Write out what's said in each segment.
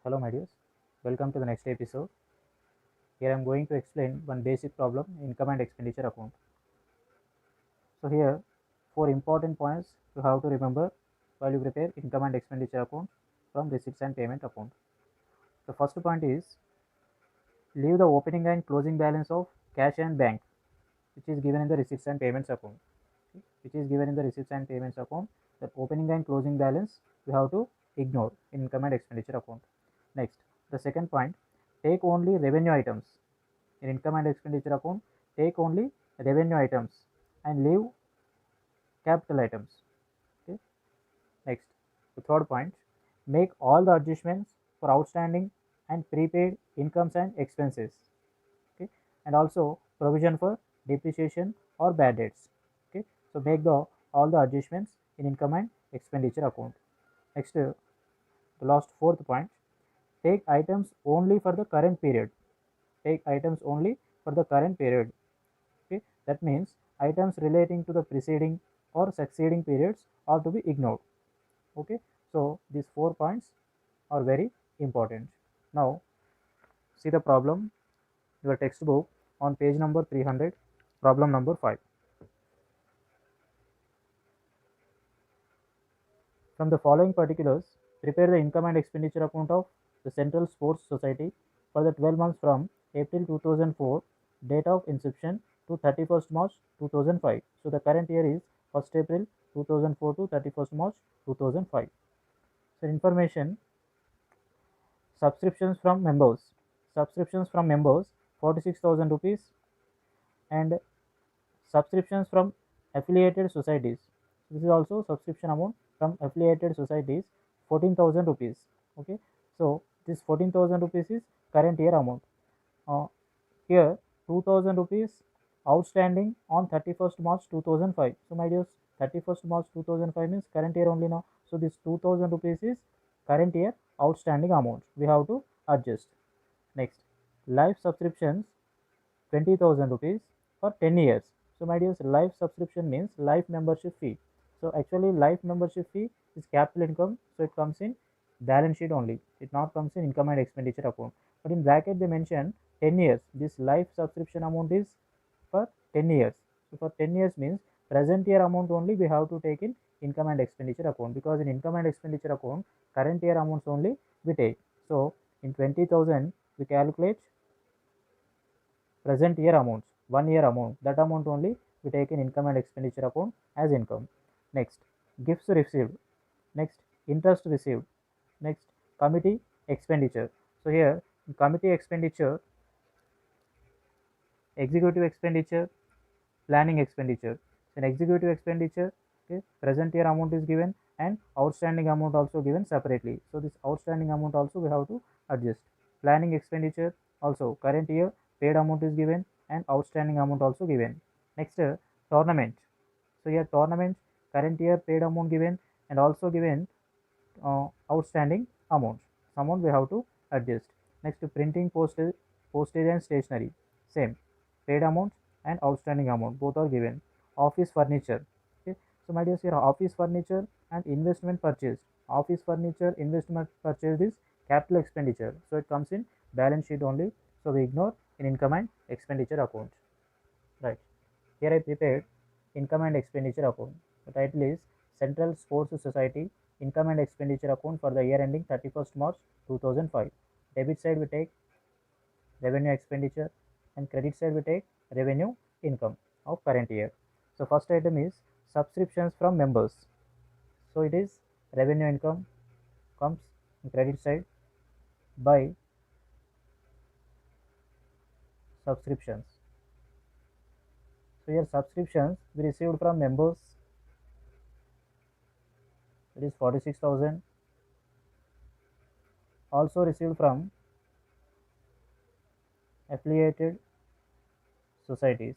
Hello my dears, welcome to the next episode. Here I am going to explain one basic problem in income and expenditure account. So here 4 important points you have to remember while you prepare income and expenditure account from receipts and payment account. The first point is leave the opening and closing balance of cash and bank which is given in the receipts and payments account. Which is given in the receipts and payments account, the opening and closing balance you have to ignore in income and expenditure account. Next, the second point, take only revenue items in income and expenditure account. Take only revenue items and leave capital items. Okay. Next, the third point, make all the adjustments for outstanding and prepaid incomes and expenses. Okay, and also provision for depreciation or bad debts. Okay, so make the all the adjustments in income and expenditure account. Next, the last fourth point, take items only for the current period. Take items only for the current period. Okay, that means items relating to the preceding or succeeding periods are to be ignored. Okay, so these 4 points are very important. Now see the problem, your textbook on page number 300, problem number 5. From the following particulars, prepare the income and expenditure account of the Central Sports Society for the 12 months from April 2004, date of inception, to 31st March 2005. So the current year is 1st April 2004 to 31st March 2005. So information, subscriptions from members. Subscriptions from members 46,000 rupees, and subscriptions from affiliated societies. This is also subscription amount from affiliated societies 14,000 rupees. Okay, so this 14,000 rupees is current year amount. Uh, Here 2,000 rupees outstanding on 31st March 2005. So my dears, 31st March 2005 means current year only now. So this 2,000 rupees is current year outstanding amount. We have to adjust. Next, life subscriptions 20,000 rupees for 10 years. So my dears, life subscription means life membership fee. So actually life membership fee is capital income, so it comes in balance sheet only. It not comes in income and expenditure account. But in bracket they mention 10 years. This life subscription amount is for 10 years. So for 10 years means present year amount only we have to take in income and expenditure account, because in income and expenditure account current year amounts only we take. So in 20,000 we calculate present year amounts, 1 year amount, that amount only we take in income and expenditure account as income. Next, gifts received. Next, interest received. Next, committee expenditure. So here committee expenditure, executive expenditure, planning expenditure. In executive expenditure, okay, present year amount is given and outstanding amount also given separately. So this outstanding amount also we have to adjust. Planning expenditure also current year paid amount is given and outstanding amount also given. Next, tournament. So here tournament current year paid amount given and also given outstanding amount. Amount we have to adjust. Next, printing, postage and stationery, same, paid amount and outstanding amount both are given. Office furniture. Okay, so my dear, here office furniture and investment purchase. Office furniture investment purchase is capital expenditure, so it comes in balance sheet only, so we ignore in income and expenditure account. Right, here I prepared income and expenditure account. The title is Central Sports Society income and expenditure account for the year ending 31st March 2005. Debit side we take revenue expenditure and credit side we take revenue income of current year. So first item is subscriptions from members. So it is revenue income comes in credit side by subscriptions. So here subscriptions we received from members, it is 46,000. Also received from affiliated societies.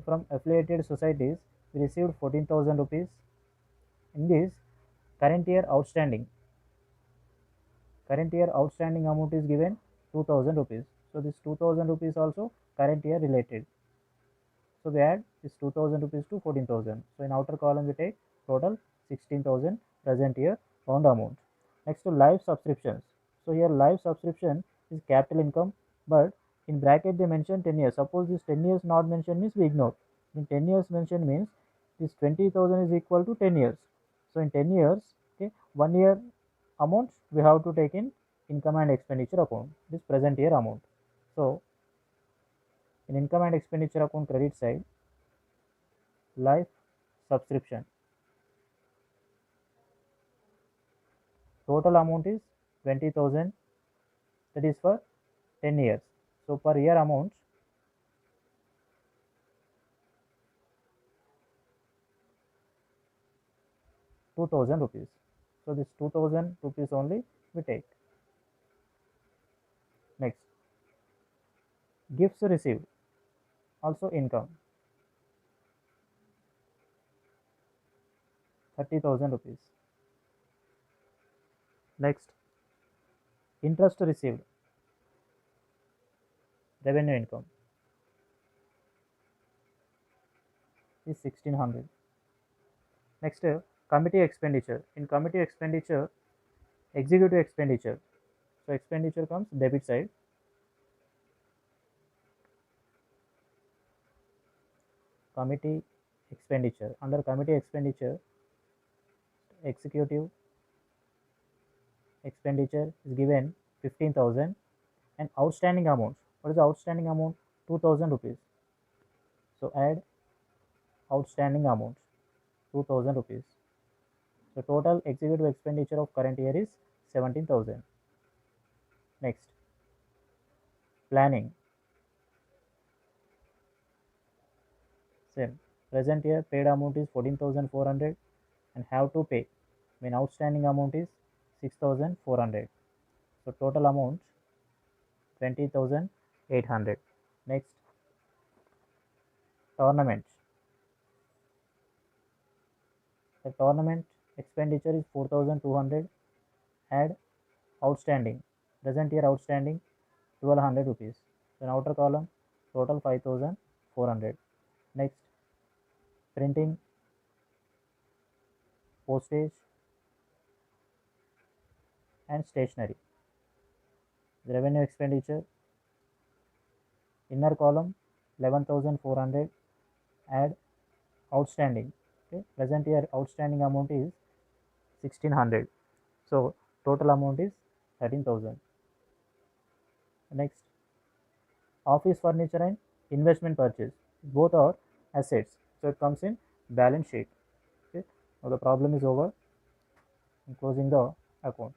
From affiliated societies we received 14,000 rupees. In this current year outstanding amount is given 2,000 rupees. So this 2,000 rupees also current year related. So we add this 2,000 rupees to 14,000. So in outer column we take total 16,000 present year found amount. Next to life subscriptions. So here life subscription is capital income, but in bracket they mention 10 years. Suppose this 10 years not mentioned means we ignore. In 10 years mentioned means this 20,000 is equal to 10 years. So in 10 years, okay, 1 year amount we have to take in income and expenditure account, this present year amount. So in income and expenditure account credit side, life subscription, total amount is 20,000, that is for 10 years. So per year amount 2,000 rupees. So this 2,000 rupees only we take. Next, gifts received, also income, 30,000 rupees. Next, interest received, revenue income is 1,600. Next, committee expenditure. In committee expenditure, executive expenditure. So expenditure comes debit side. Committee expenditure. Under committee expenditure, executive expenditure is given 15,000 and outstanding amount. What is the outstanding amount? 2,000 rupees. So add outstanding amount 2,000 rupees. So total executive expenditure of current year is 17,000. Next, planning. Same. Present year paid amount is 14,400 and have to pay. Mean outstanding amount is 6,400. So total amount 20,800. Next, tournament. The tournament expenditure is 4,200. Add outstanding. Present year outstanding 1,200 rupees. So in outer column total 5,400. Next, printing, postage and stationery. The revenue expenditure, inner column 11,400. Add outstanding. Okay, present year outstanding amount is 1,600. So total amount is 13,000. Next, office furniture and investment purchase. Both are assets. So it comes in balance sheet. Okay. Now the problem is over. I'm closing the account.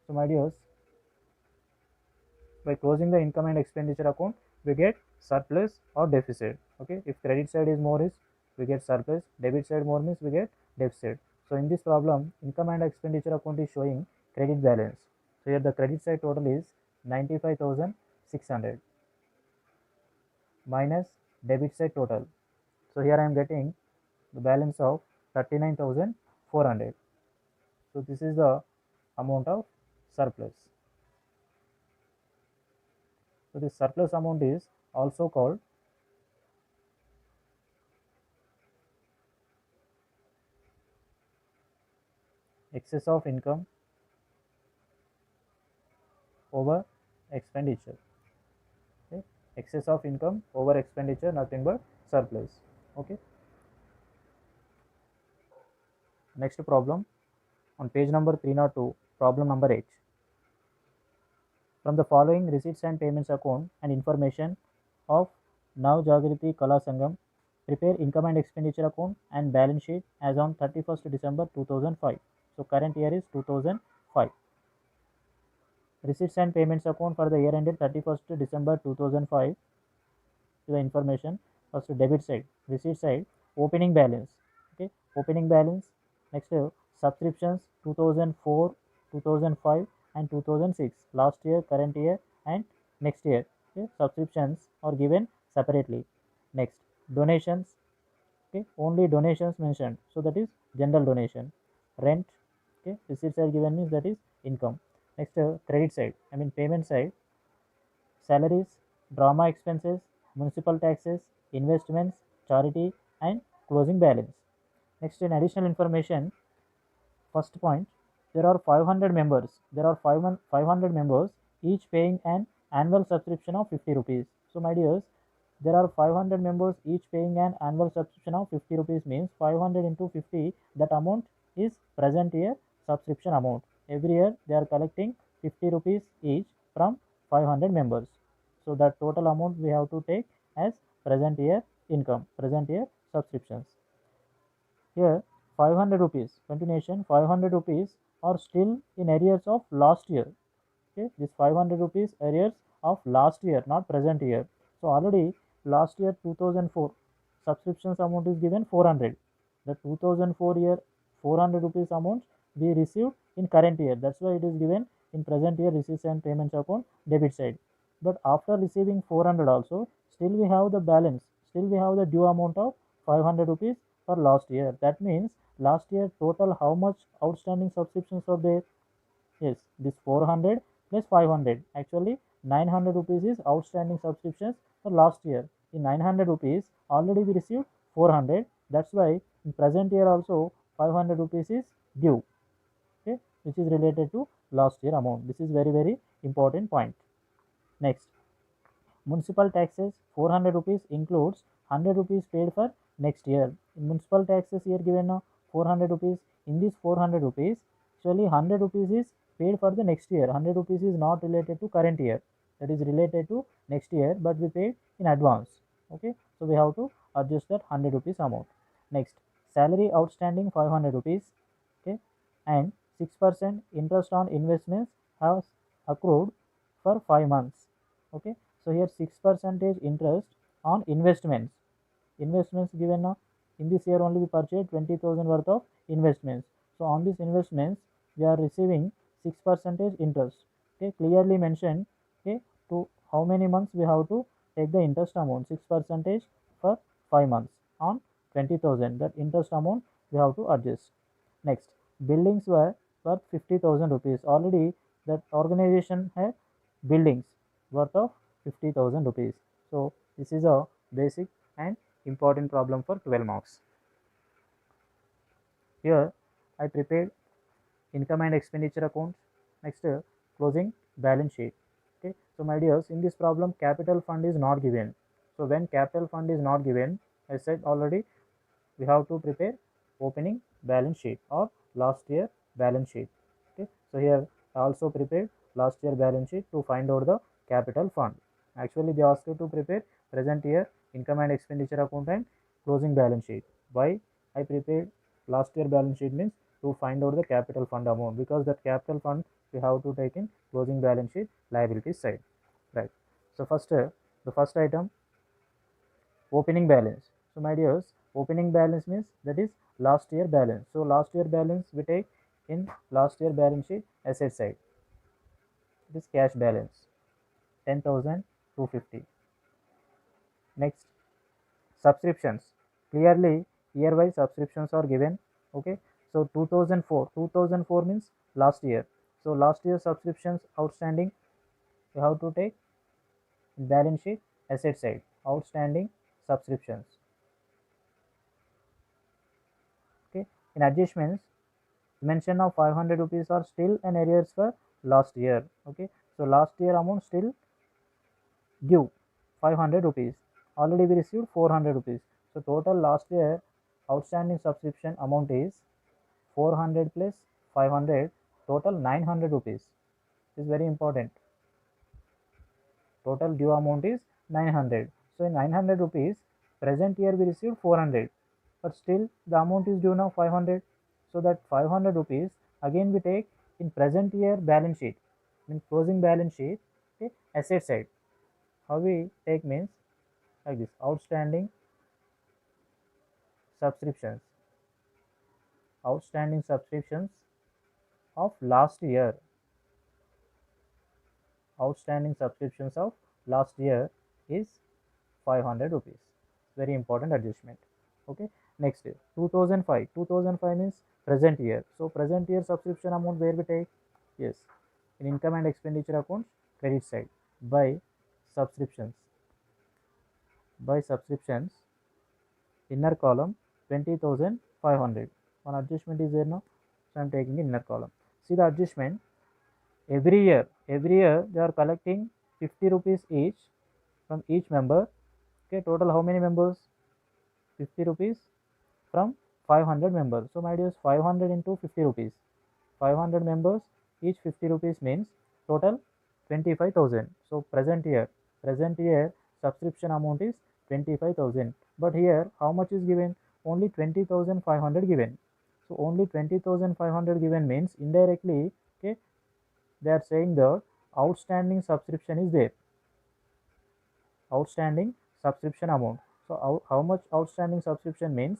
So my dears, by closing the income and expenditure account, we get surplus or deficit. Okay. If credit side is more is we get surplus, debit side more means we get deficit. So in this problem, income and expenditure account is showing credit balance. So here the credit side total is 95,600 minus debit side total. So here I am getting the balance of 39,400. So this is the amount of surplus. So this surplus amount is also called excess of income over expenditure. Okay. Excess of income over expenditure, nothing but surplus. Okay. Next problem on page number 302, problem number 8. From the following receipts and payments account and information of Nav Jagriti Kala Sangam, prepare income and expenditure account and balance sheet as on 31st December 2005. So current year is 2005. Receipts and payments account for the year ended 31st December 2005. To the information, first debit side, receipt side, opening balance. Okay, opening balance. Next, subscriptions 2004, 2005 and 2006. Last year, current year and next year. Okay, subscriptions are given separately. Next, donations. Okay, only donations mentioned, so that is general donation. Rent. Okay, receipts are given means that is income. Next, credit side, I mean payment side, salaries, drama expenses, municipal taxes, investments, charity and closing balance. Next, in additional information, first point, there are 500 members. There are 500 members, each paying an annual subscription of 50 rupees. So my dears, there are 500 members, each paying an annual subscription of 50 rupees, means 500 into 50, that amount is present year subscription amount. Every year they are collecting 50 rupees each from 500 members. So that total amount we have to take as present year income, present year subscriptions. Here 500 rupees, continuation, 500 rupees are still in arrears of last year. Okay, this 500 rupees arrears of last year, not present year. So already last year 2004 subscriptions amount is given 400. The 2004 year 400 rupees amount we received in current year. That's why it is given in present year receipts and payments account debit side. But after receiving 400 also, still we have the balance. Still we have the due amount of 500 rupees for last year. That means last year total how much outstanding subscriptions are there? Yes, this 400 plus 500. Actually, 900 rupees is outstanding subscriptions for last year. In 900 rupees, already we received 400. That's why in present year also 500 rupees is due. Okay, which is related to last year amount. This is very important point. Next, municipal taxes 400 rupees includes 100 rupees paid for next year. In municipal taxes here given 400 rupees. In this 400 rupees, actually 100 rupees is paid for the next year. 100 rupees is not related to current year. That is related to next year, but we paid in advance. Okay, so we have to adjust that 100 rupees amount. Next, salary outstanding 500 rupees. Okay, and 6% interest on investments has accrued for 5 months. Okay, so here 6% interest on investments. Investments given now in this year only we purchased 20,000 worth of investments. So on these investments we are receiving 6% interest. Okay, clearly mentioned. Okay, to how many months we have to take the interest amount, 6% for 5 months on 20,000. That interest amount we have to adjust. Next, buildings were worth 50,000 rupees. Already that organization had buildings worth of 50,000 rupees. So this is a basic and important problem for 12 marks. Here I prepared income and expenditure accounts. Next, closing balance sheet. Okay, so my dears, in this problem capital fund is not given. So when capital fund is not given, I said already, we have to prepare opening balance sheet or last year balance sheet. Okay, so here I also prepared last year balance sheet to find out the capital fund. Actually they asked you to prepare present year income and expenditure account and closing balance sheet. Why I prepared last year balance sheet means to find out the capital fund amount, because that capital fund we have to take in closing balance sheet liability side, right? So first the first item, opening balance. So my dears, opening balance means that is last year balance. So last year balance we take in last year balance sheet asset side. It is cash balance 10,250. Next, subscriptions. Clearly year wise subscriptions are given. Okay, so 2004 means last year. So last year subscriptions outstanding you have to take in balance sheet asset side, outstanding subscriptions. Okay, in adjustments, mention of 500 rupees are still an arrears for last year. Okay, so last year amount still due 500 rupees. Already we received 400 rupees. So total last year outstanding subscription amount is 400 plus 500, total 900 rupees. This is very important. Total due amount is 900. So in 900 rupees, present year we received 400, but still the amount is due now 500. So that 500 rupees again we take in present year balance sheet, in closing balance sheet. Okay, asset side. How we take means like this: outstanding subscriptions, outstanding subscriptions of last year, outstanding subscriptions of last year is 500 rupees. Very important adjustment. Okay, next year 2005. 2005 means present year. So present year subscription amount where we take? Yes, in income and expenditure accounts credit side, by subscriptions. By subscriptions, inner column 20,500. One adjustment is there now, so I am taking the inner column. See the adjustment. Every year they are collecting 50 rupees each from each member. Okay, total how many members? 50 rupees from 500 members. So my dears, 500 into 50 rupees. 500 members, each 50 rupees means total 25,000. So present year subscription amount is 25,000. But here how much is given? Only 20,500 given. So only 20,500 given means indirectly, okay, they are saying the outstanding subscription is there. Outstanding subscription amount. So how much outstanding subscription means?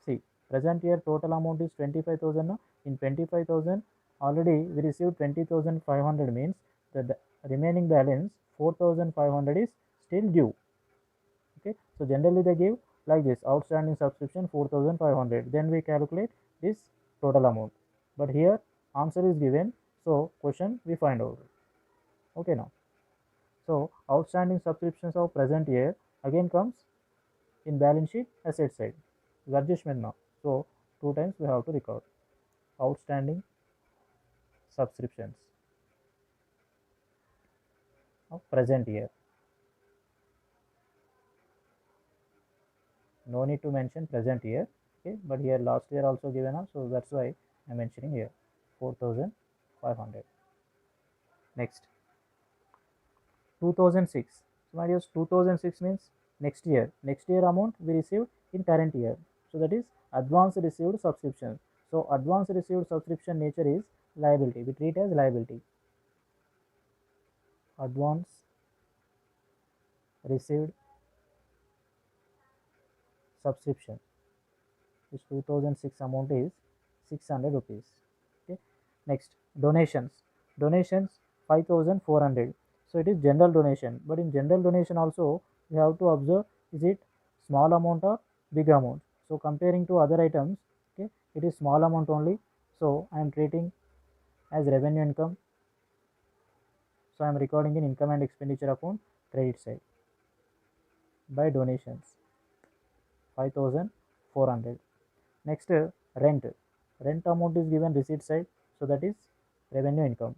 See, present year total amount is 25,000. No? In 25,000 already we received 20,500 means the remaining balance 4,500 is still due. Okay, so generally they give like this: outstanding subscription 4,500. Then we calculate this total amount. But here answer is given, so question we find out. Okay, now. So outstanding subscriptions of present year again comes in balance sheet asset side. The adjustment now. So two times we have to record outstanding subscriptions of present year. No need to mention present year. Okay, but here last year also given up, so that's why I'm mentioning here 4,500. Next, 2006. So my dear, 2006 means next year. Next year amount we received in current year. So that is advance received subscription. So advance received subscription nature is liability. We treat as liability. Advance received subscription. This 2006 amount is 600 rupees. Okay. Next, donations. Donations 5,400. So it is general donation. But in general donation also we have to observe, is it small amount or big amount. So comparing to other items, okay, it is small amount only. So I am treating as revenue income. So I am recording in income and expenditure account credit side by donations 5,400. Next, rent. Rent amount is given receipt side, so that is revenue income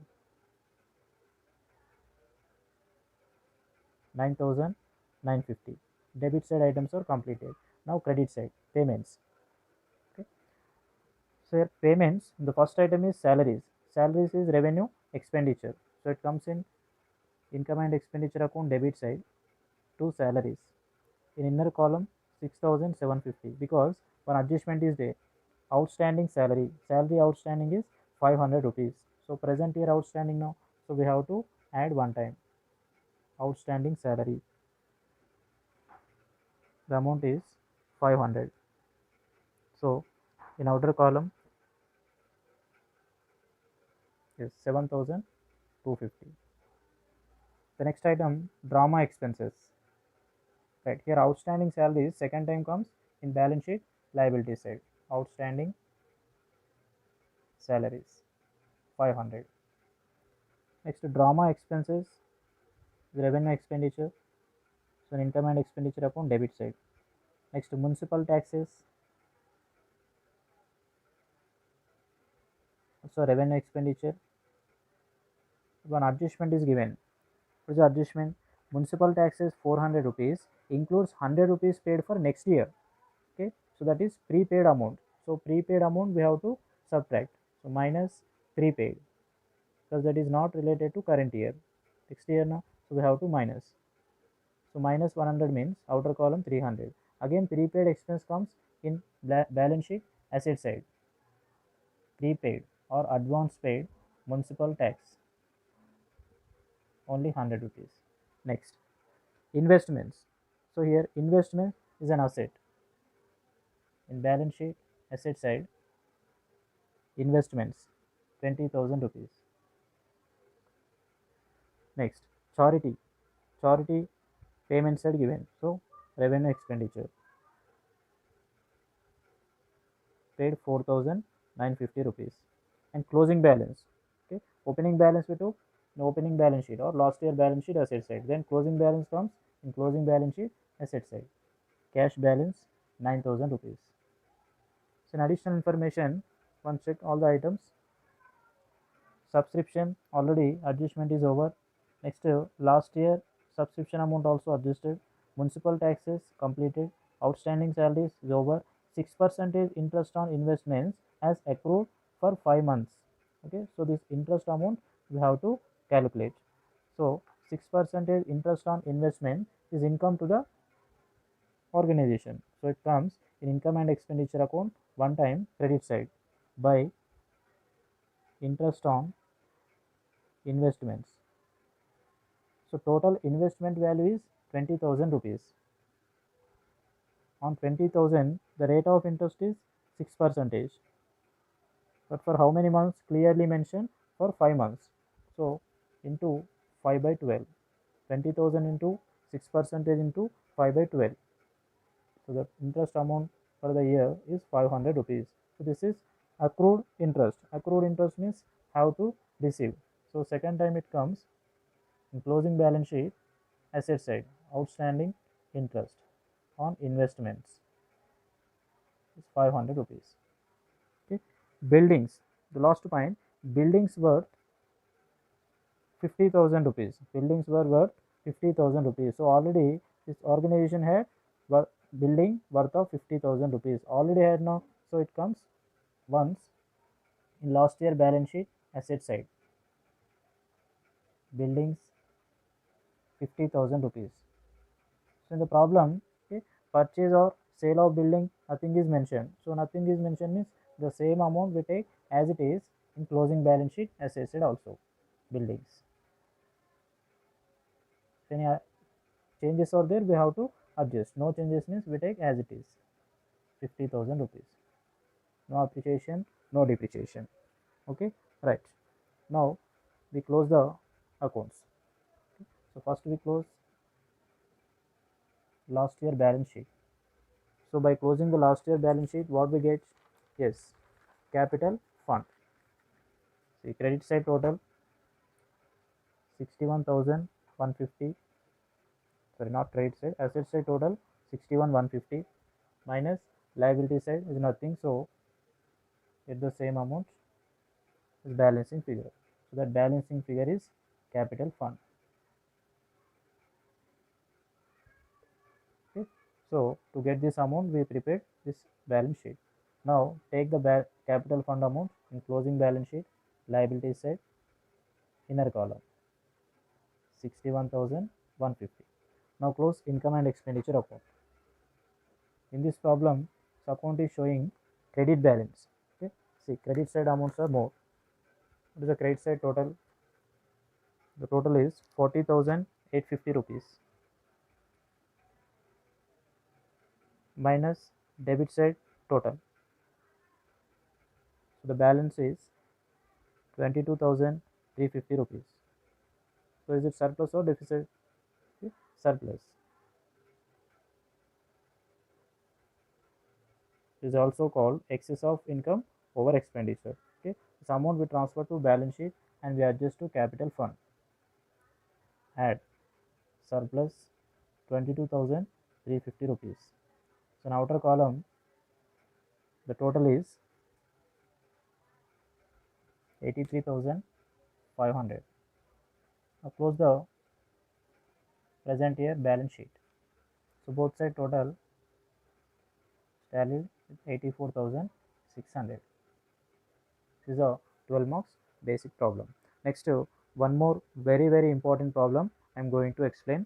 9,950. Debit side items are completed. Now credit side, payments. Okay. So here payments, the first item is salaries. Salaries is revenue expenditure. So it comes in income and expenditure account debit side to salaries. In inner column 6,750 because one adjustment is there. Outstanding salary. Salary outstanding is 500 rupees. So present year outstanding now. So we have to add one time. Outstanding salary. The amount is 500. So in outer column is 7,250. The next item, drama expenses. Right here, outstanding salaries second time comes in balance sheet liability side. Outstanding salaries 500. Next, drama expenses, revenue expenditure. So income and expenditure account debit side. Next, municipal taxes. So revenue expenditure. One adjustment is given. What is the adjustment? Municipal taxes 400 rupees includes 100 rupees paid for next year. Okay, so that is prepaid amount. So prepaid amount we have to subtract. So minus prepaid because that is not related to current year. Next year now, so we have to minus. So minus 100 means outer column 300. Again prepaid expense comes in balance sheet asset side. Prepaid or advance paid municipal tax only 100 rupees. Next, investments. So here investment is an asset. In balance sheet asset side, investments 20,000 rupees. Next, charity. Charity payment side given. So revenue expenditure paid 4,950 rupees. And closing balance. Okay, opening balance we took the opening balance sheet or last year balance sheet asset side. Then closing balance comes in closing balance sheet asset side. Cash balance 9,000 rupees. So in additional information, once check all the items. subscription already adjustment is over. Next, last year subscription amount also adjusted. Municipal taxes completed. Outstanding salaries is over. 6% interest on investments as accrued for 5 months. Okay, so this interest amount we have to calculate. So 6% interest on investment is income to the organization. So it comes in income and expenditure account one time credit side by interest on investments. So total investment value is 20,000 rupees. On 20,000 the rate of interest is 6%. But for how many months? Clearly mentioned, for 5 months. So into 5 by 12. 20,000 into 6% into 5 by 12. So the interest amount for the year is 500 rupees. So this is accrued interest. Accrued interest means have to receive. So second time it comes in closing balance sheet, asset side, outstanding interest on investments is 500 rupees. Okay. Buildings, the last point, buildings worth 50,000 rupees. Buildings were worth 50,000 rupees. So already this organization had building worth of 50,000 rupees. Already had now. So it comes once in last year balance sheet, asset side. Buildings 50,000 rupees. So in the problem, okay, purchase or sale of building, nothing is mentioned. So nothing is mentioned means the same amount we take as it is in closing balance sheet, as I said also, buildings. So any changes are there, we have to adjust. No changes means we take as it is, 50,000 rupees. No appreciation, no depreciation. Okay, right. Now we close the accounts. Okay. So first we close last year balance sheet. So by closing the last year balance sheet, what we get? Yes, capital fund. See, credit side total 61,150. Sorry, not credit side. Asset side total 61,150 minus liability side is nothing. So get the same amount as balancing figure. So that balancing figure is capital fund. Okay. So to get this amount, we prepared this balance sheet. Now take the capital fund amount in closing balance sheet, liability side, inner column 61,150. Now close income and expenditure account. In this problem, this account is showing credit balance. Okay, see, credit side amounts are more. What is the credit side total? The total is 40,850 rupees minus debit side total. So the balance is 22,350 rupees. So is it surplus or deficit? Okay, surplus. Is also called excess of income over expenditure. Okay, this amount we transfer to balance sheet and we adjust to capital fund. Add surplus 22,350 rupees. So in outer column, the total is 83,500. Now close the present year balance sheet. So both side total tallied 84,600. This is a 12 marks basic problem. Next, one more very important problem I am going to explain.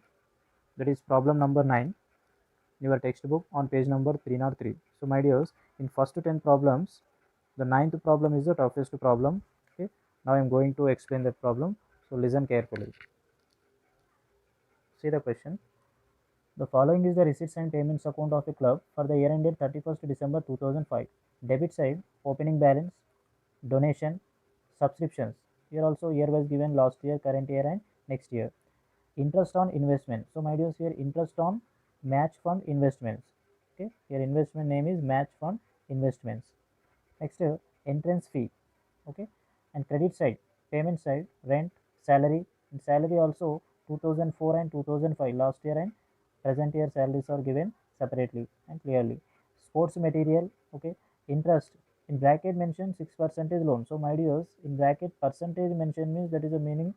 That is problem number 9 in your textbook on page number 303. So my dears, in first 10 problems, the 9th problem is the toughest problem. Okay, now I am going to explain that problem. So listen carefully. See the question. The following is the receipts and payments account of a club for the year ended 31st December 2005. Debit side, opening balance, donation, subscriptions. Here also year was given, last year, current year and next year. Interest on investment. So my dears, here interest on match fund investments. Okay, here investment name is match fund investments. Next, entrance fee. Okay, and credit side, payment side, rent, salary. And salary also 2004 and 2005, last year and present year salaries are given separately and clearly. Sports material. Okay, interest In bracket mention 6% loan. So my dears, in bracket percentage mention means that is the meaning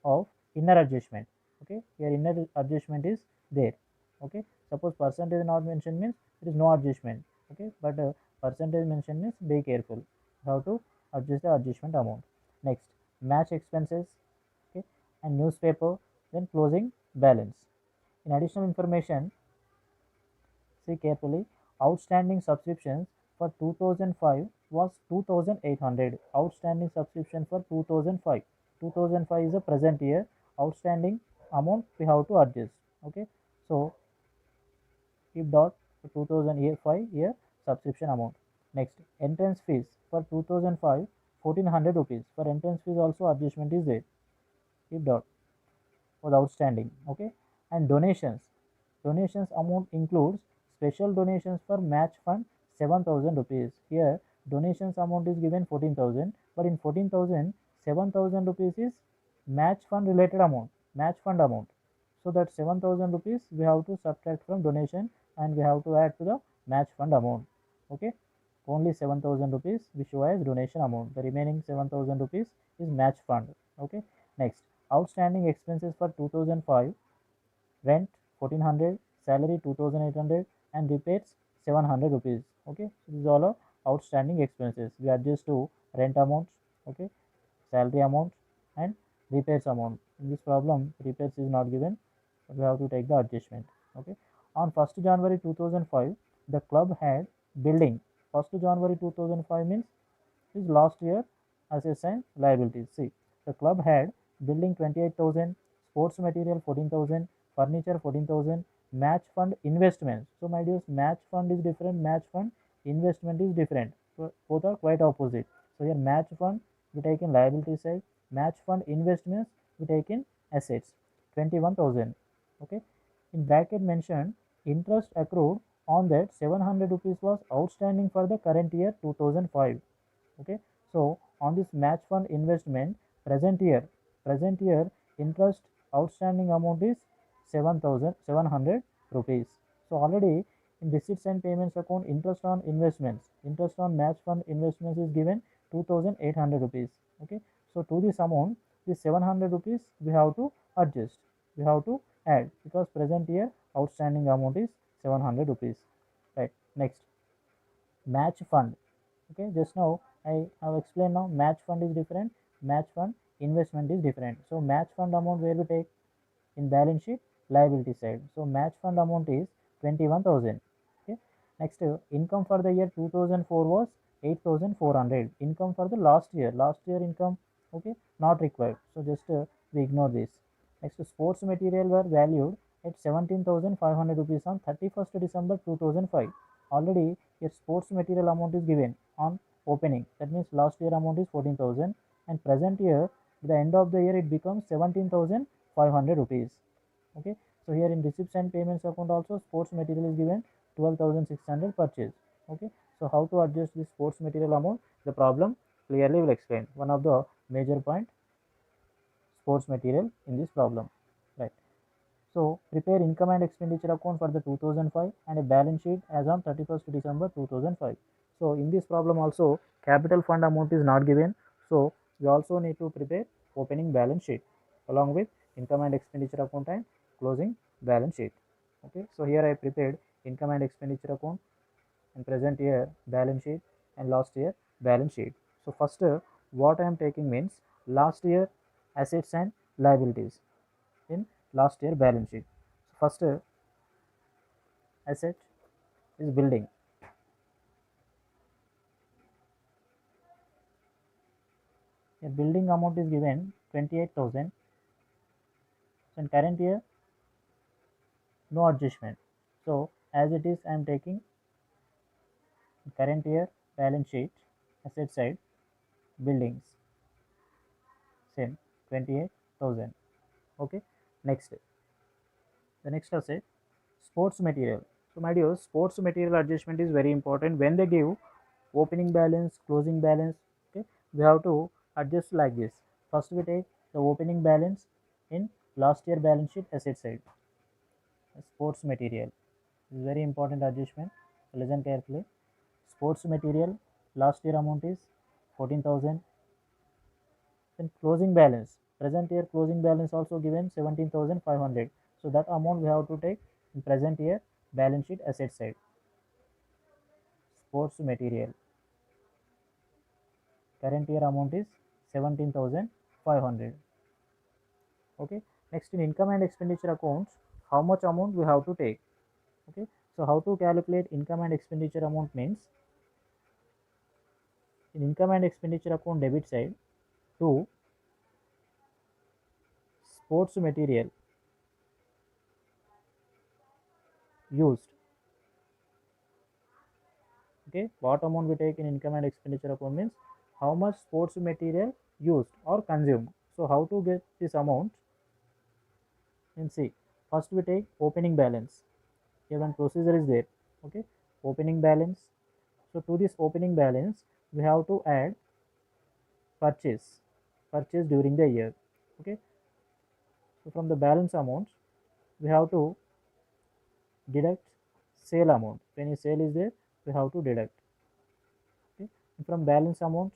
of inner adjustment. Okay, here inner adjustment is there. Okay, suppose percentage not mentioned means there is no adjustment. Okay, but percentage mention means be careful how to adjust the adjustment amount. Next, match expenses. Okay, and newspaper, then closing balance. In additional information, see carefully. Outstanding subscriptions for 2005 was 2800. Outstanding subscription for 2005. 2005 is the present year. Outstanding amount we have to adjust. Okay. So keep dot 2005 year subscription amount. Next, entrance fees for 2005 1400 rupees. For entrance fees also adjustment is there. Keep dot was outstanding. Okay. And donations amount includes special donations for match fund 7000 rupees. Here donations amount is given 14,000, but in 14,000 7,000 rupees is match fund related amount, match fund amount. So that 7,000 rupees we have to subtract from donation and we have to add to the match fund amount. Okay, only 7,000 rupees we show as donation amount, the remaining 7,000 rupees is match fund. Okay. Next, outstanding expenses for 2005, rent 1400, salary 2800, and repairs 700 rupees. Okay, so these all are outstanding expenses. We adjust to rent amounts, okay, salary amount, and repairs amount. In this problem, repairs is not given, so we have to take the adjustment. Okay, on 1st January 2005, the club had building. 1st January 2005 means is last year assets and liabilities. See, the club had building 28,000, sports material 14,000, furniture 14,000, match fund investments. So my dears, match fund is different, match fund investment is different. So both are quite opposite. So here match fund we take in liability side, match fund investments we take in assets 21,000. Okay. In bracket mentioned interest accrued on that 700 rupees was outstanding for the current year 2005. Okay, so on this match fund investment present year interest outstanding amount is 7,700 rupees. So already in receipts and payments account, interest on investments, interest on match fund investments is given 2,800 rupees. Okay, so to this amount, this 700 rupees we have to adjust, we have to add, because present year outstanding amount is 700 rupees. Right. Next, match fund. Okay, just now I have explained. Now match fund is different, match fund investment is different. So match fund amount where we take in balance sheet liability side. So match fund amount is 21,000. Okay, next income for the year 2004 was 8,400. Income for the last year income, okay, not required, so just we ignore this. Next, sports material were valued at 17,500 rupees on 31st December 2005. Already a sports material amount is given on opening, that means last year amount is 14,000 and present year at the end of the year it becomes 17,500 rupees. Okay, so here in receipts and payments account also sports material is given 12,600 purchase. Okay, so how to adjust this sports material amount, the problem clearly will explain. One of the major point, sports material in this problem, right? So prepare income and expenditure account for the 2005 and a balance sheet as on 31st December 2005. So in this problem also capital fund amount is not given, so we also need to prepare opening balance sheet along with income and expenditure account and closing balance sheet. Okay, so here I prepared income and expenditure account and present year balance sheet and last year balance sheet. So first what I am taking means last year assets and liabilities in last year balance sheet. So first asset is building. A building amount is given 28,000. So in current year no adjustment. So as it is I am taking current year balance sheet asset side buildings same 28,000. Okay. Next, the next asset sports material. So my dear, sports material adjustment is very important. When they give opening balance, closing balance, okay, we have to adjust like this. First we take the opening balance in last year balance sheet asset side. Sports material is very important adjustment. Listen carefully. Sports material last year amount is 14,000. Then closing balance, present year closing balance also given 17,500. So that amount we have to take in present year balance sheet asset side. Sports material, current year amount is 17,500. Okay, next in income and expenditure accounts, how much amount we have to take. Okay, so how to calculate income and expenditure amount means, in income and expenditure account debit side, to sports material used. Okay, what amount we take in income and expenditure account means how much sports material used or consumed. So how to get this amount? And see, first we take opening balance. Here one procedure is there. Okay, opening balance. So to this opening balance we have to add purchase during the year. Okay, so from the balance amount we have to deduct sale amount. When a sale is there, we have to deduct. Okay, and from balance amount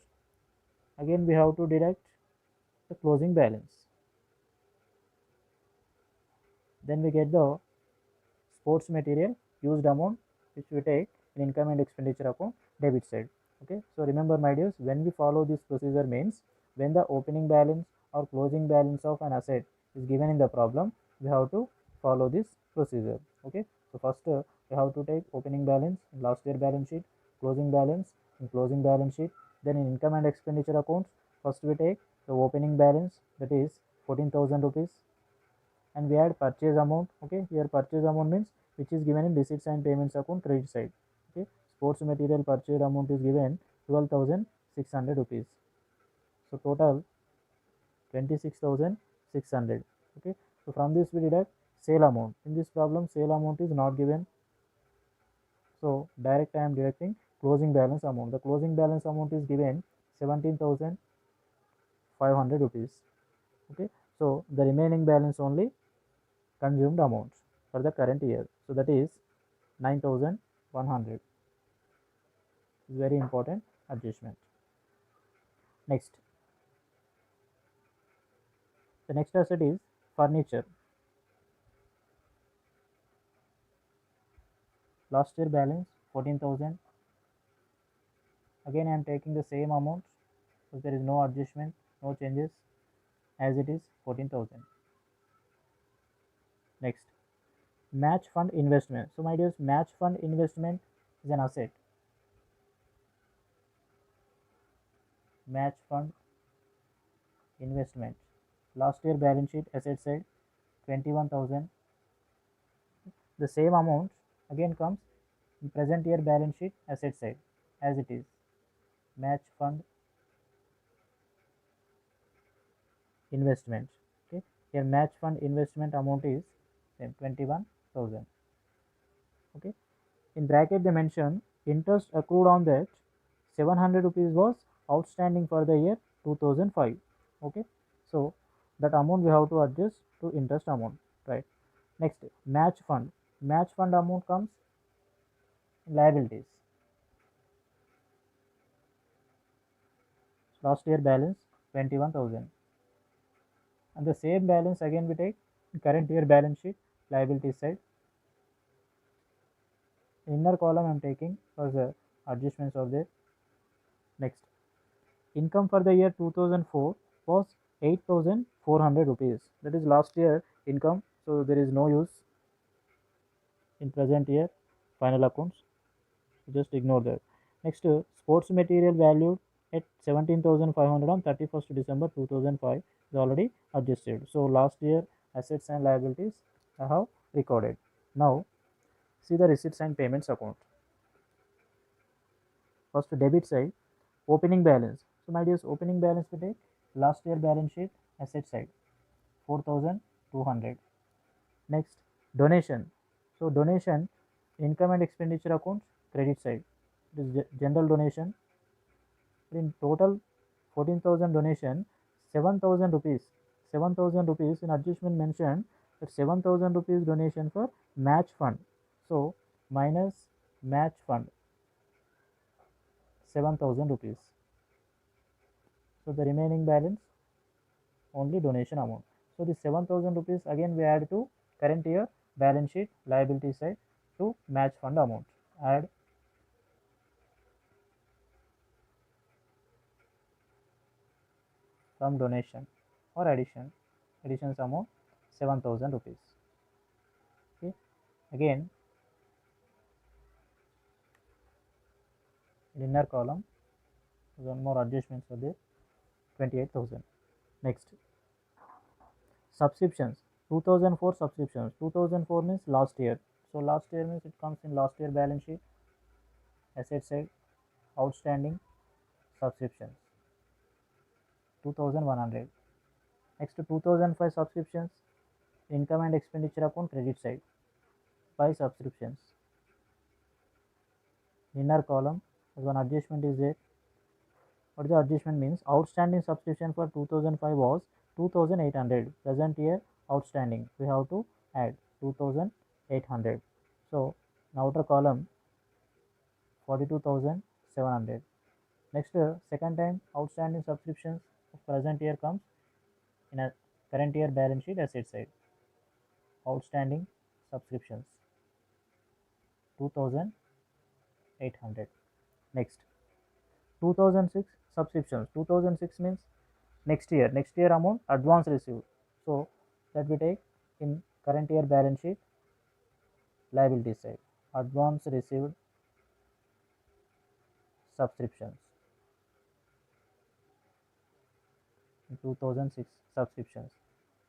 again we have to deduct the closing balance. Then we get the sports material used amount, which we take in income and expenditure account debit side. Okay, so remember my dears, when we follow this procedure means when the opening balance or closing balance of an asset is given in the problem, we have to follow this procedure. Okay, so first we have to take opening balance in last year balance sheet, closing balance in closing balance sheet. Then in income and expenditure accounts, first we take the opening balance, that is 14,000 rupees, and we add purchase amount. Okay, here purchase amount means which is given in receipts and payments account credit side. Okay, sports material purchase amount is given 12,600 rupees. So total 26,600. Okay, so from this we deduct sale amount. In this problem sale amount is not given, so direct I am deducting closing balance amount. The closing balance amount is given 17,500 rupees. Okay, so the remaining balance only consumed amount for the current year, so that is 9,100. Very important adjustment. Next, the next asset is furniture. Last year balance 14,000. Again I am taking the same amount, so there is no adjustment, no changes, as it is 14,000. Next, match fund investment. So my dears, match fund investment is an asset. Match fund investment, last year balance sheet asset side 21,000. The same amount again comes in present year balance sheet asset side as it is. Match fund investment. Okay, here match fund investment amount is 21,000. Okay, in bracket they mention interest accrued on that 700 rupees was outstanding for the year 2005. Okay, so that amount we have to adjust to interest amount, right? Next, match fund. Match fund amount comes in liabilities. Last year balance 21,000, and the same balance again we take in current year balance sheet liability side. In inner column I am taking because the adjustments are there. Next, income for the year 2004 was 8,400 rupees. That is last year income, so there is no use in present year final accounts. Just ignore that. Next, sports material valued at 17,500 on 31st December 2005 is already adjusted. So last year assets and liabilities I have recorded. Now see the receipts and payments account. First, debit side, opening balance. So my dears, opening balance we take last year balance sheet asset side 4,200. Next, donation. So donation, income and expenditure accounts credit side. It is general donation. In total 14,000 donation, 7,000 rupees. 7,000 rupees in adjustment mentioned that 7,000 rupees donation for match fund. So minus match fund 7,000 rupees. So the remaining balance only donation amount. So the 7,000 rupees again we add to current year balance sheet liability side to match fund amount. Add from donation or additions amount 7,000 rupees. Okay. Again in inner column one more adjustments are there, 28,000. Next subscriptions, 2004 subscriptions. 2004 means last year. So last year means it comes in last year balance sheet, asset side, outstanding subscriptions, 2,100. Next to 2005 subscriptions, income and expenditure account credit side, 5 subscriptions. Inner column, one adjustment is there. What the adjustment means? Outstanding subscription for 2005 was 2,800. Present year outstanding, we have to add 2,800. So in outer column 42,700. Next second time outstanding subscriptions of present year comes in a current year balance sheet asset side. Outstanding subscriptions 2,800. Next 2006 subscriptions. 2006 means next year amount advance received. So that we take in current year balance sheet liability side, advance received subscriptions, 2006 subscriptions,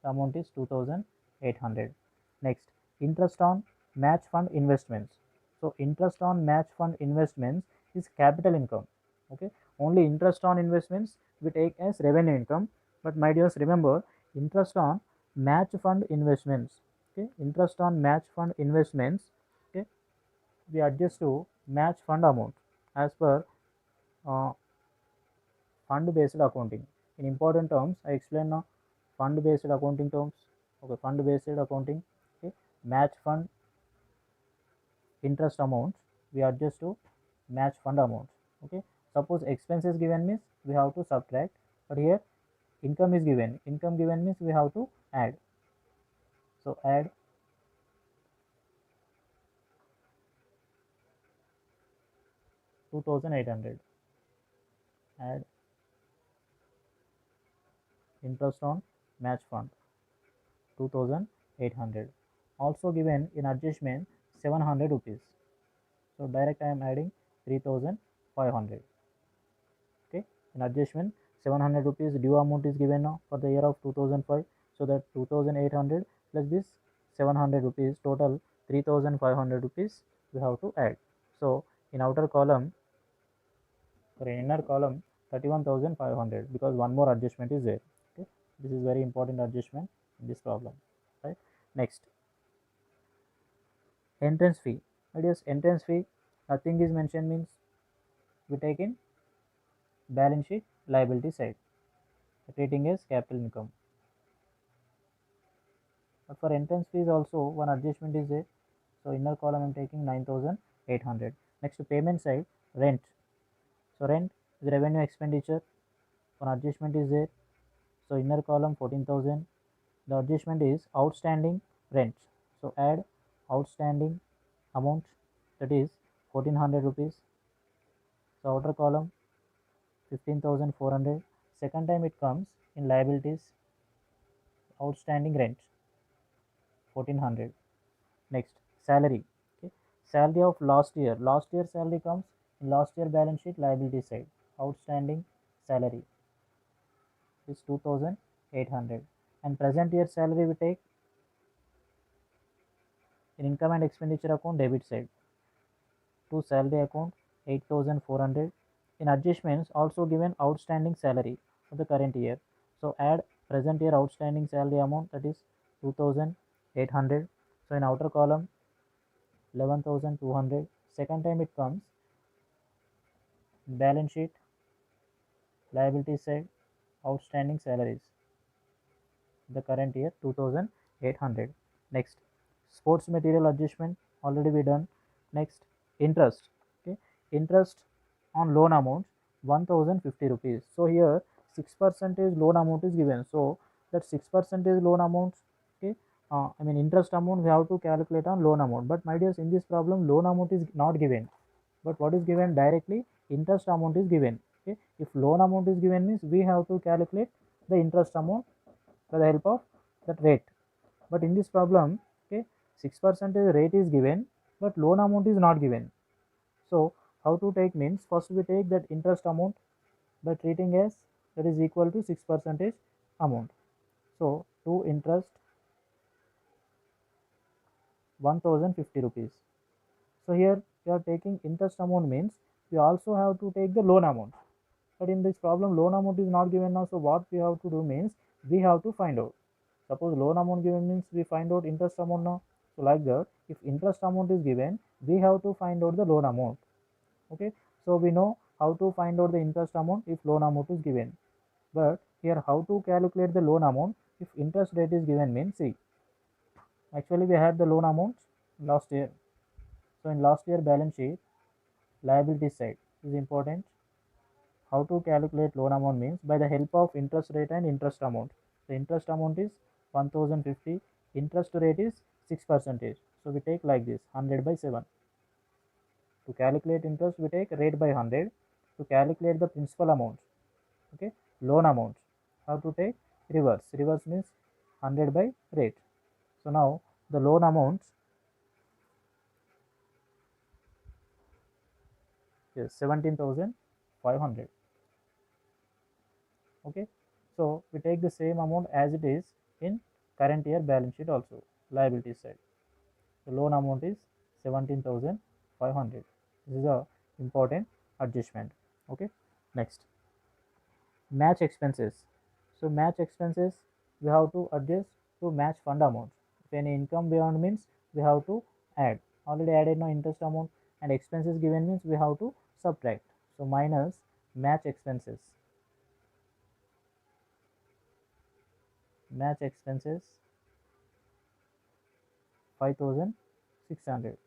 the amount is 2,800. Next interest on match fund investments. So interest on match fund investments is capital income. Okay, only interest on investments we take as revenue income, but my dears remember interest on match fund investments. Okay, interest on match fund investments, okay, we adjust to match fund amount as per fund based accounting. In important terms I explain now fund based accounting terms. Okay, fund based accounting, okay, match fund interest amount we adjust to match fund amount. Okay, suppose expense is given means we have to subtract, but here income is given, means we have to add. So add 2,800, add interest on match fund 2,800, also given in adjustment 700 rupees. So direct I am adding 3,500. Okay, in adjustment 700 rupees due amount is given now for the year of 2005. So that 2,800 plus this 700 rupees, total 3,500 rupees we have to add. So in outer column or in inner column 31,500, because one more adjustment is there. Okay, this is very important adjustment in this problem, right? Next entrance fee. It is entrance fee, nothing is mentioned means we take in balance sheet liability side, treating as capital income. But for entrance fees also one adjustment is there. So inner column I am taking 9,800. Next to payment side, rent. So rent is revenue expenditure, one adjustment is there. So inner column 14,000. The adjustment is outstanding rent. So add outstanding amount, that is 1,400 rupees. So outer column 15,400. Second time it comes in liabilities, outstanding rent 1,400. Next salary. Okay, salary of last year. Last year salary comes in last year balance sheet liability side. Outstanding salary is 2,800, and present year salary we take in income and expenditure account debit side to salary account 8,400. In adjustments also given outstanding salary for the current year. So add present year outstanding salary amount, that is 2,800. So in outer column 11,200. Second time it comes balance sheet liability side outstanding salaries the current year 2,800. Next sports material adjustment already we done. Next interest. Okay, interest on loan amount 1050 rupees. So here 6% loan amount is given, so that 6% loan amount, okay, I mean interest amount we have to calculate on loan amount. But my dears, in this problem loan amount is not given, but what is given directly, interest amount is given. Okay, if loan amount is given means we have to calculate the interest amount by the help of that rate. But in this problem, okay, 6% rate is given but loan amount is not given. So how to take means, first we take that interest amount by treating as that is equal to 6% amount. So to interest 1050 rupees. So here we are taking interest amount means we also have to take the loan amount. But in this problem loan amount is not given now, so what we have to do means we have to find out. Suppose loan amount given means we find out interest amount now. So like that, if interest amount is given, we have to find out the loan amount. Okay, so we know how to find out the interest amount if loan amount is given. But here how to calculate the loan amount if interest rate is given means, see, actually we had the loan amount last year. So in last year balance sheet, liability side is important. How to calculate loan amount means by the help of interest rate and interest amount. The interest amount is 1050, interest rate is 6%. So we take like this 100 by 7. To calculate interest we take rate by 100. To calculate the principal amount, okay, loan amount, how to take reverse. Reverse means 100 by rate. So now the loan amount is 17,500. Okay, so we take the same amount as it is in current year balance sheet also, liability side. The loan amount is 17,500. This is a important adjustment. Okay, next, match expenses. So match expenses we have to adjust to match fund amount. If any income beyond means we have to add. Already added no interest amount, and expenses given means we have to subtract. So minus match expenses. Match expenses 5,600.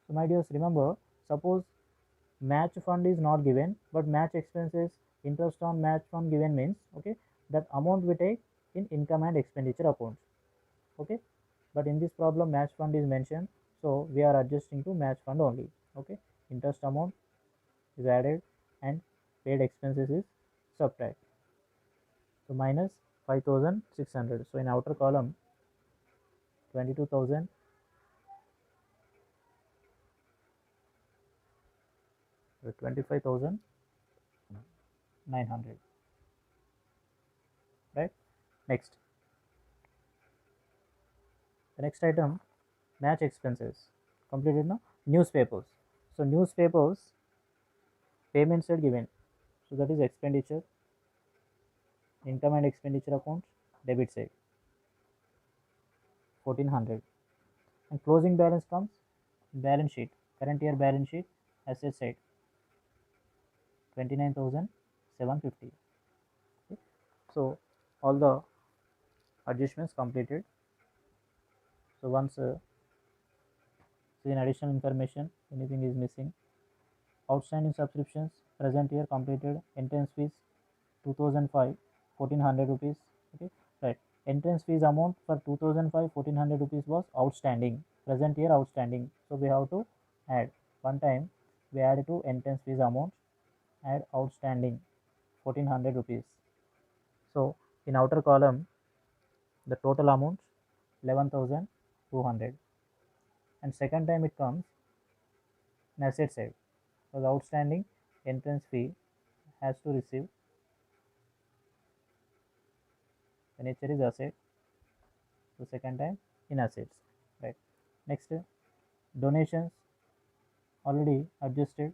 So my dears, remember, suppose match fund is not given but match expenses, interest on match fund given means, okay, that amount we take in income and expenditure accounts. Okay, but in this problem match fund is mentioned, so we are adjusting to match fund only. Okay, interest amount is added and paid expenses is subtract. So minus 5,600. So in outer column 22,000, 25,900. Right. Next, the next item, match expenses completed now. Newspapers. So newspapers payments are given. So that is expenditure, income and expenditure accounts, debit side 1400, and closing balance comes balance sheet, current year balance sheet, asset side 29,750. Okay. So all the adjustments completed. So once in additional information anything is missing, outstanding subscriptions present year completed, entrance fees 2005 1400 rupees. Okay, right, entrance fees amount for 2005 1400 rupees was outstanding, present year outstanding, so we have to add one time. We add to entrance fees amount, add outstanding 1400 rupees. So in outer column the total amount 11,200, and second time it comes in asset side. So the outstanding entrance fee has to receive, the nature is asset, so second time in assets. Right. Next, donations already adjusted,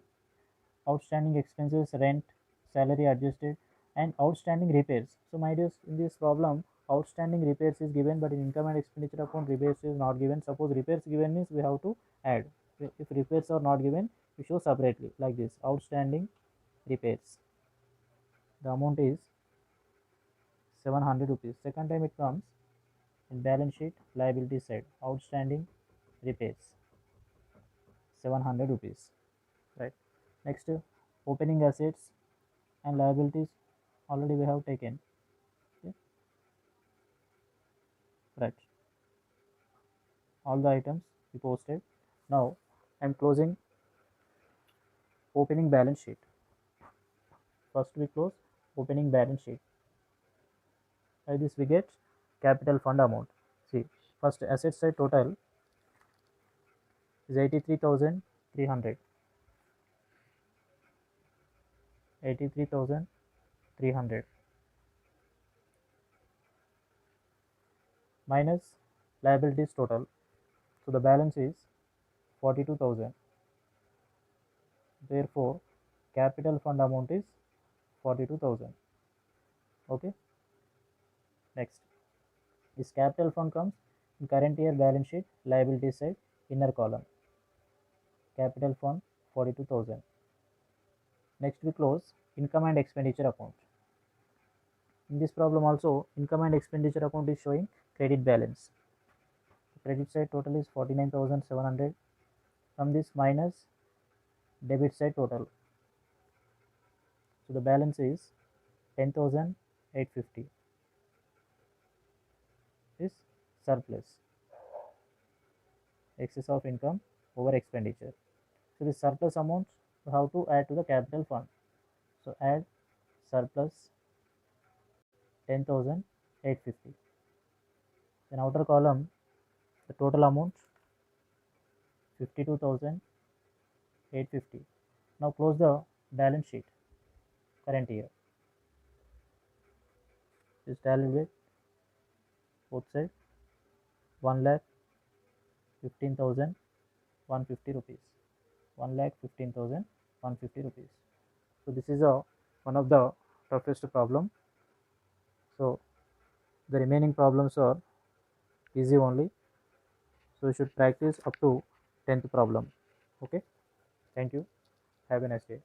outstanding expenses, rent, salary adjusted, and outstanding repairs. So my dears, in this problem outstanding repairs is given but in income and expenditure account repairs is not given. Suppose repairs given means we have to add. If repairs are not given, we show separately like this, outstanding repairs, the amount is 700 rupees. Second time it comes in balance sheet liability side, outstanding repairs 700 rupees. Right. Next, opening assets and liabilities already we have taken. Okay. Right, all the items we posted. Now I am closing opening balance sheet. First we close opening balance sheet. By this we get capital fund amount. See, first asset side total is 83,300. 83,300 minus liabilities total. So the balance is 42,000. Therefore, capital fund amount is 42,000. Okay. Next, this capital fund comes in current year balance sheet liability side inner column. Capital fund 42,000. Next we close income and expenditure account. In this problem also income and expenditure account is showing credit balance. Credit side total is 49,700. From this minus debit side total. So the balance is 10,850 is surplus, excess of income over expenditure. So this surplus amount you have to add to the capital fund. So add surplus 10,850. In outer column the total amount 52,850. Now close the balance sheet current year. This tally with both sides 1,15,150 rupees. 1,15,150 rupees. So this is one of the toughest problem. So the remaining problems are easy only. So you should practice up to 10th problem. Okay. Thank you. Have a nice day.